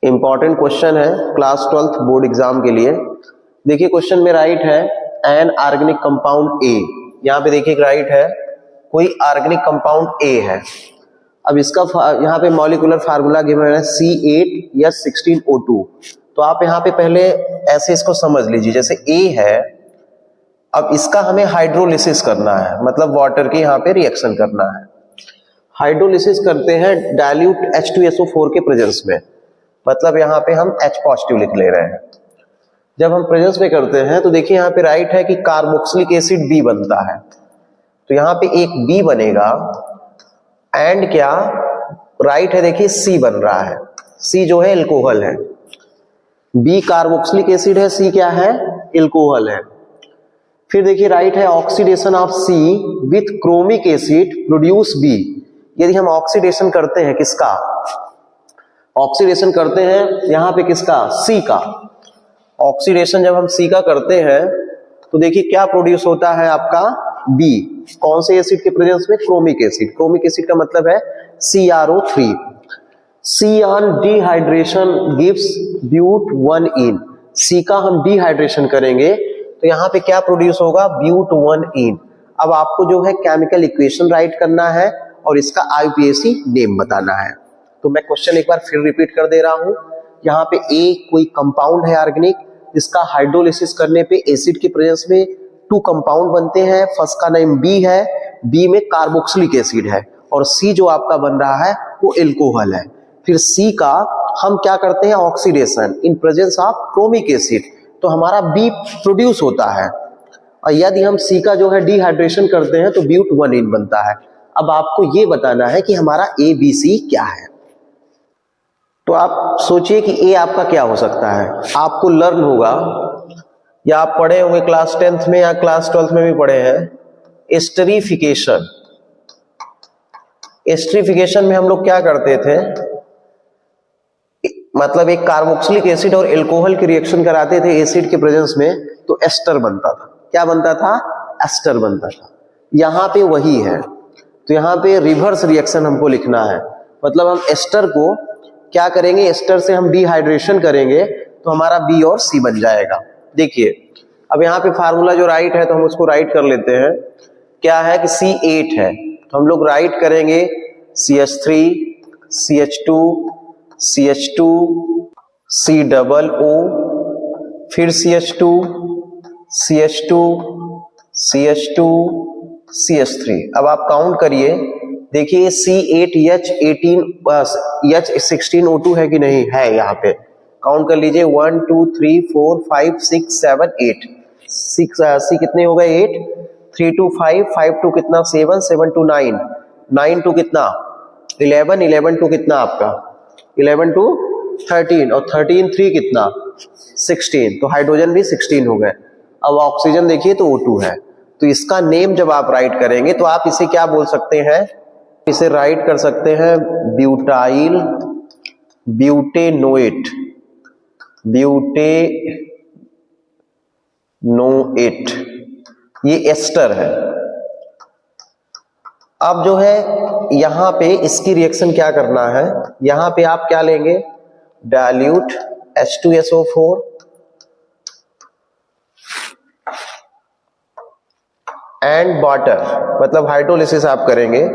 Important question है class 12th board exam के लिए। देखिए क्वेश्चन में राइट है एन ऑर्गेनिक कंपाउंड ए। यहाँ पे देखिए राइट है कोई ऑर्गेनिक कंपाउंड ए है। अब इसका यहाँ पे मॉलिक्यूलर फार्मूला गिवन है C8H16O2। तो आप यहाँ पे पहले ऐसे इसको समझ लीजिए, जैसे ए है, अब इसका हमें हाइड्रोलिसिस करना है, मतलब वाटर की यहाँ पे रिएक्शन करना है। हाइड्रोलिसिस करते हैं डाइल्यूट H2SO4 के प्रेजेंस में, मतलब यहाँ पे हम H पॉजिटिव लिख ले रहे हैं। जब हम प्रेजेंस में करते हैं तो देखिए यहाँ पे राइट है कि कार्बोक्सिलिक एसिड B बनता है, तो यहाँ पे एक B बनेगा एंड क्या राइट है, देखिए C बन रहा है। C जो है एल्कोहल है, B कार्बोक्सिलिक एसिड है, C क्या है एल्कोहल है। फिर देखिए राइट है oxidation of C with chromic acid produce B। यदि हम ऑक्सीडेशन करते हैं किसका, ऑक्सीडेशन करते हैं यहाँ पे किसका, C का। ऑक्सीडेशन जब हम C का करते हैं तो देखिए क्या प्रोड्यूस होता है आपका B। कौन से एसिड के प्रेजेंस में, क्रोमिक एसिड। क्रोमिक एसिड का मतलब है CrO3। C on dehydration gives but 1इन। C का हम डिहाइड्रेशन करेंगे तो यहाँ पे क्या प्रोड्यूस होगा, ब्यूट 1इन। अब आपको जो है केमिकल इक्वेशन राइट करना है और इसका IUPAC नेम बताना है। तो मैं क्वेश्चन एक बार फिर रिपीट कर दे रहा हूं। यहाँ पे ए कोई कंपाउंड है ऑर्गेनिक, जिसका हाइड्रोलिसिस करने पे एसिड के प्रेजेंस में 2 कंपाउंड बनते हैं। फर्स्ट का नेम B है, B में कार्बोक्सिलिक एसिड है, और C जो आपका बन रहा है वो एल्कोहल है। फिर C का हम क्या करते हैं, oxidation in presence of chromic acid, तो हमारा B प्रोड्यूस होता है। और यदि हम C का जो है डिहाइड्रेशन करते हैं तो ब्यूट 1इन बनता है। अब आपको ये बताना है कि हमारा ABC क्या है। तो आप सोचिए कि ए आपका क्या हो सकता है। आपको लर्न होगा, या आप पढ़े होंगे क्लास 10th में या क्लास 12th में भी पढ़े हैं, एस्टरिफिकेशन। एस्टरिफिकेशन में हम लोग क्या करते थे, मतलब एक कार्बोक्सिलिक एसिड और एल्कोहल की रिएक्शन कराते थे एसिड के प्रेजेंस में, तो एस्टर बनता था। क्या बनता था, एस्टर बनता था। यहाँ पे वही है, तो यहाँ पे रिवर्स रिएक्शन हमको लिखना है। मतलब हम एस्टर को क्या करेंगे, एस्टर से हम डिहाइड्रेशन करेंगे तो हमारा B और C बन जाएगा। देखिए अब यहाँ पे फार्मूला जो राइट है तो हम उसको राइट कर लेते हैं। क्या है कि C8 है, तो हम लोग राइट करेंगे CH3 CH2 CH2 COO, फिर CH2 CH2 CH2 CH3। अब आप काउंट करिए, देखिए C8H16O2 है कि नहीं है, यहाँ पे काउंट कर लीजिए 1 2 3 4 5 6 7 8। 6 C कितने हो गए 8, 3 2 5 5 2 कितना 7 7 2 9 9 2 कितना 11 11 2 कितना आपका 11 2 13 और 13 3 कितना 16। तो हाइड्रोजन भी 16 हो गए। अब ऑक्सीजन देखिए तो O2 है, तो इसका नेम जब आप राइट करेंगे तो आप इसे क्या बोल सकते हैं, इसे राइट कर सकते हैं ब्यूटाइल ब्यूटेनोएट। ब्यूटेनोएट ये एस्टर है। अब जो है यहां पे इसकी रिएक्शन क्या करना है, यहां पे आप क्या लेंगे, डाइल्यूट H2SO4 एंड वाटर, मतलब हाइड्रोलिसिस आप करेंगे।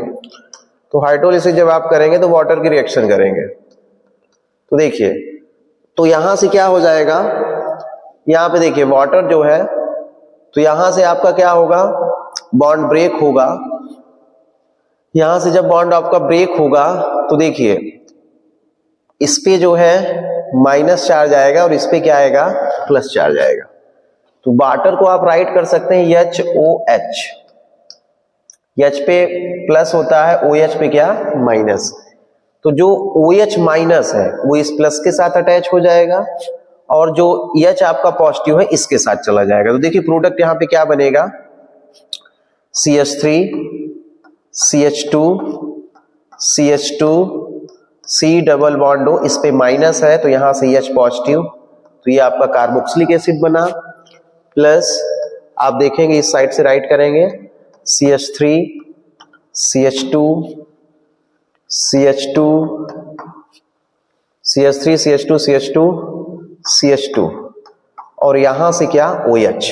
तो हाइड्रोलिसिस जब आप करेंगे तो वाटर की रिएक्शन करेंगे। तो देखिए तो यहां से क्या हो जाएगा, यहां पे देखिए वाटर जो है, तो यहां से आपका क्या होगा, बॉन्ड ब्रेक होगा। यहां से जब बॉन्ड आपका ब्रेक होगा तो देखिए इस पे जो है माइनस चार्ज आएगा और इस पे क्या आएगा, प्लस चार्ज आएगा। तो वाटर को आप राइट कर सकते हैं HOH। H पे प्लस होता है, OH पे क्या माइनस। तो जो OH माइनस है वो इस प्लस के साथ अटैच हो जाएगा, और जो H आपका पॉजिटिव है इसके साथ चला जाएगा। तो देखिए प्रोडक्ट यहाँ पे क्या बनेगा, CH3 CH2 CH2 C double bond हो, इस पे माइनस है तो यहां से H पॉजिटिव, तो ये आपका कार्बोक्सिलिक एसिड बना। प्लस आप देखेंगे इस साइड से राइट करेंगे CH3 CH2 CH2 CH3 CH2 CH2 CH2 और यहां से क्या OH।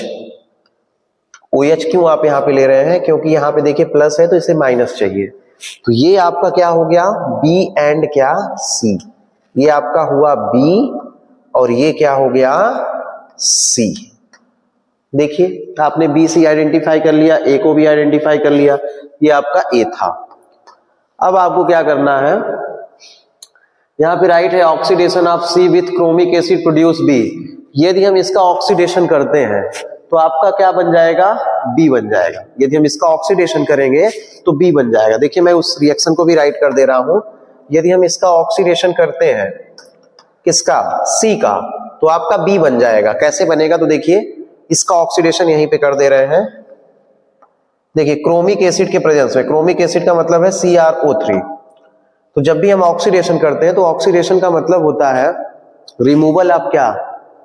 OH क्यों आप यहां पे ले रहे हैं, क्योंकि यहां पे देखिए प्लस है तो इसे माइनस चाहिए। तो ये आपका क्या हो गया B एंड क्या C, ये आपका हुआ B और ये क्या हो गया C। देखिए आपने B C आइडेंटिफाई कर लिया, A को भी आइडेंटिफाई कर लिया, ये आपका A था। अब आपको क्या करना है, यहां पे राइट है oxidation of C with chromic acid produce B। यदि हम इसका ऑक्सीडेशन करते हैं तो आपका क्या बन जाएगा, B बन जाएगा। यदि हम इसका ऑक्सीडेशन करेंगे तो B बन जाएगा। देखिए मैं उस रिएक्शन को भी राइट कर दे रहा हूं। यदि हम इसका ऑक्सीडेशन करते हैं किसका, C का, तो आपका B बन जाएगा। कैसे बनेगा, तो देखिए इसका ऑक्सीडेशन यहीं पे कर दे रहे हैं। देखिए क्रोमिक एसिड के प्रेजेंस में, क्रोमिक एसिड का मतलब है CrO3। तो जब भी हम ऑक्सीडेशन करते हैं तो ऑक्सीडेशन का मतलब होता है रिमूवल ऑफ क्या,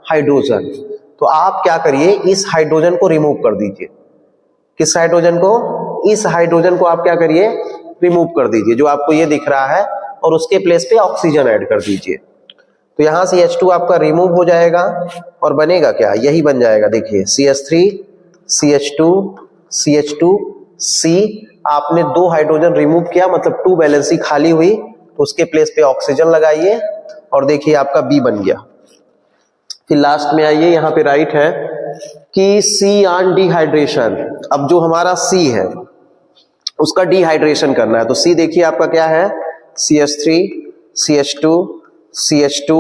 हाइड्रोजन। तो आप क्या करिए, इस हाइड्रोजन को रिमूव कर दीजिए। किस हाइड्रोजन को, इस हाइड्रोजन को आप क्या करिए, रिमूव कर दीजिए जो आपको ये दिख रहा है, और उसके प्लेस पे ऑक्सीजन ऐड कर दीजिए। तो यहां से H2 आपका रिमूव हो जाएगा और बनेगा क्या, यही बन जाएगा। देखिए CH3 CH2 CH2 C, आपने 2 हाइड्रोजन रिमूव किया, मतलब 2 वैलेंसी खाली हुई, तो उसके प्लेस पे ऑक्सीजन लगाइए और देखिए आपका B बन गया। फिर लास्ट में आइए, यहां पे राइट है कि C ऑन डिहाइड्रेशन। अब जो हमारा C है उसका डिहाइड्रेशन करना है। तो C देखिए आपका क्या है, CH3 CH2 CH2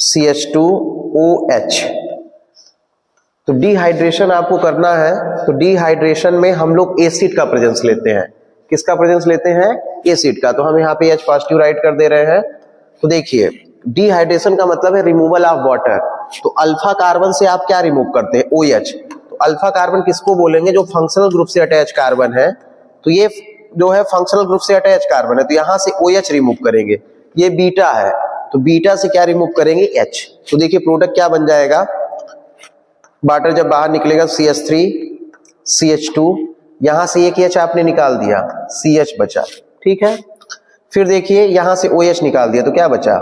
CH2 OH। तो डिहाइड्रेशन आपको करना है, तो डिहाइड्रेशन में हम लोग एसिड का प्रेजेंस लेते हैं। किसका प्रेजेंस लेते हैं, एसिड का। तो हम यहाँ पे H पॉजिटिव राइट कर दे रहे हैं। तो देखिए डिहाइड्रेशन का मतलब है रिमूवल ऑफ वाटर। तो अल्फा कार्बन से आप क्या रिमूव करते हैं, OH। तो अल्फा कार्बन किसको बोलेंगे, जो फंक्शनल ग्रुप से अटैच कार्बन है। तो ये जो है फंक्शनल ग्रुप से अटैच कार्बन है, तो यहां से OH रिमूव करेंगे। ये बीटा है, तो बीटा से क्या रिमूव करेंगे, H। तो देखिए प्रोडक्ट क्या बन जाएगा, वाटर जब बाहर निकलेगा CH3 CH2, यहां से एक H आपने निकाल दिया, CH बचा, ठीक है। फिर देखिए यहां से OH निकाल दिया तो क्या बचा,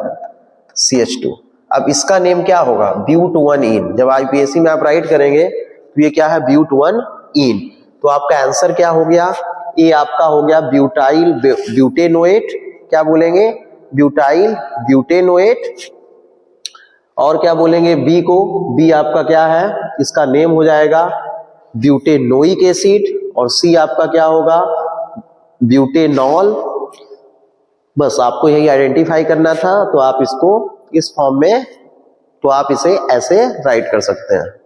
CH2। अब इसका नेम क्या होगा, ब्यूट1इन। जब IPAC में आप राइट करेंगे तो ये क्या है, ब्यूट1इन। तो आपका आंसर क्या हो गया, ये आपका हो गया ब्यूटाइल ब्यूटेनोएट। क्या बोलेंगे, ब्यूटाइल ब्यूटेनोएट। और क्या बोलेंगे बी को, बी आपका क्या है, इसका नेम हो जाएगा ब्यूटेनोइक एसिड, और सी आपका क्या होगा, ब्यूटेनॉल। बस आपको यही आइडेंटिफाई करना था। तो आप इसको इस फॉर्म में, तो आप इसे ऐसे राइट कर सकते हैं।